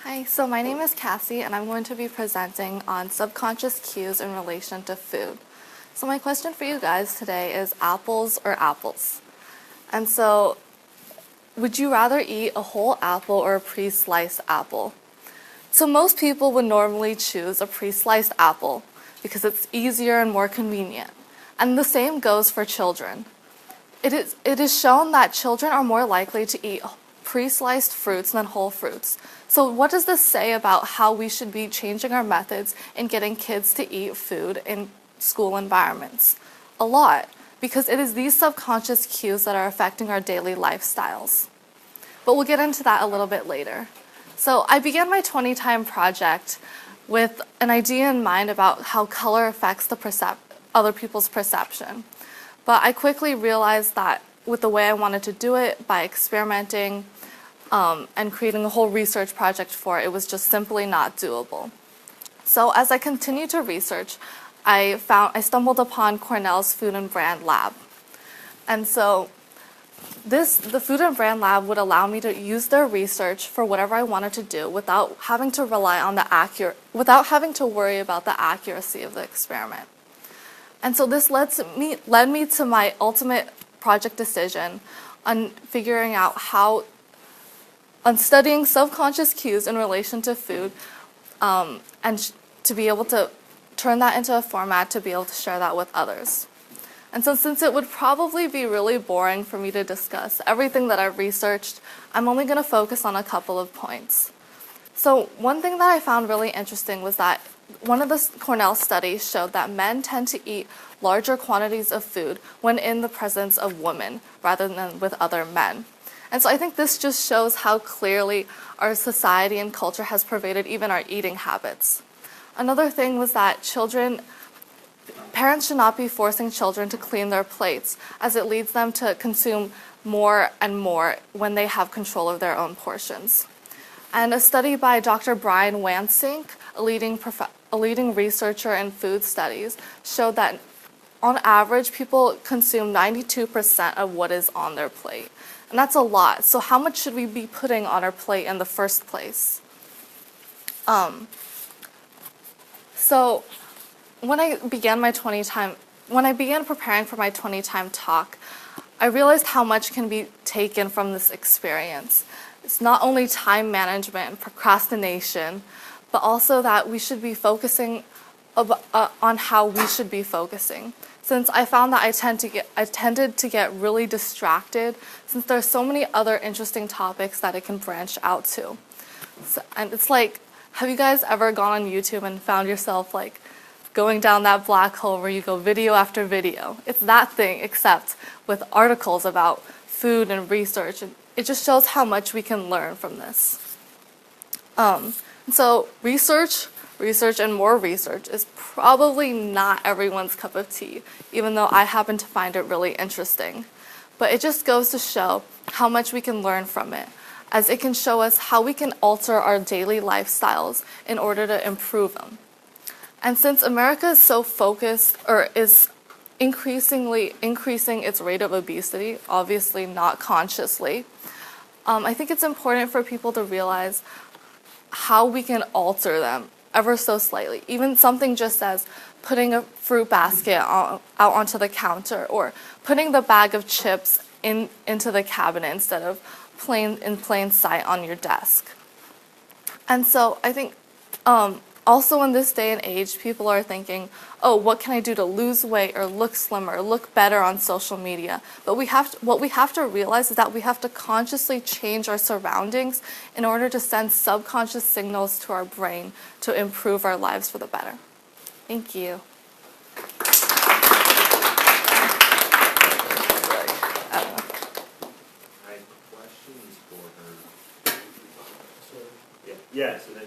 Hi, so my name is Cassie, and I'm going to be presenting on subconscious cues in relation to food. So my question for you guys today is apples or apples? And so, would you rather eat a whole apple or a pre-sliced apple? So most people would normally choose a pre-sliced apple because it's easier and more convenient. And the same goes for children. It is shown that children are more likely to eat pre-sliced fruits than whole fruits. So what does this say about how we should be changing our methods in getting kids to eat food in school environments? A lot, because it is these subconscious cues that are affecting our daily lifestyles. But we'll get into that a little bit later. So I began my 20 time project with an idea in mind about how color affects other people's perception. But I quickly realized that with the way I wanted to do it, by experimenting and creating a whole research project for it, it was just simply not doable. So as I continued to research, I stumbled upon Cornell's Food and Brand Lab. And so the Food and Brand Lab would allow me to use their research for whatever I wanted to do without having to without having to worry about the accuracy of the experiment. And so this led me to my ultimate project decision on figuring out on studying subconscious cues in relation to food, and to be able to turn that into a format to be able to share that with others. And so since it would probably be really boring for me to discuss everything that I've researched, I'm only going to focus on a couple of points. So one thing that I found really interesting was that one of the Cornell studies showed that men tend to eat larger quantities of food when in the presence of women rather than with other men. And so I think this just shows how clearly our society and culture has pervaded even our eating habits. Another thing was that parents should not be forcing children to clean their plates, as it leads them to consume more and more when they have control of their own portions. And a study by Dr. Brian Wansink, a leading researcher in food studies, showed that on average, people consume 92% of what is on their plate. And that's a lot. So how much should we be putting on our plate in the first place? So when I began preparing for my 20 time talk, I realized how much can be taken from this experience. It's not only time management and procrastination, but also that we should be focusing on how we should be focusing. Since I found that I tended to get really distracted, since there's so many other interesting topics that it can branch out to. And it's like, have you guys ever gone on YouTube and found yourself like going down that black hole where you go video after video? It's that thing, except with articles about food and research. And it just shows how much we can learn from this. So research and more research is probably not everyone's cup of tea, even though I happen to find it really interesting. But it just goes to show how much we can learn from it, as it can show us how we can alter our daily lifestyles in order to improve them. And since America is so focused, or is increasingly increasing its rate of obesity, obviously not consciously, I think it's important for people to realize how we can alter them ever so slightly. Even something just as putting a fruit basket out onto the counter, or putting the bag of chips into the cabinet instead of in plain sight on your desk. And so I think also in this day and age, people are thinking, oh, what can I do to lose weight or look slimmer or look better on social media? But what we have to realize is that we have to consciously change our surroundings in order to send subconscious signals to our brain to improve our lives for the better. Thank you. Questions for her? Yes, and then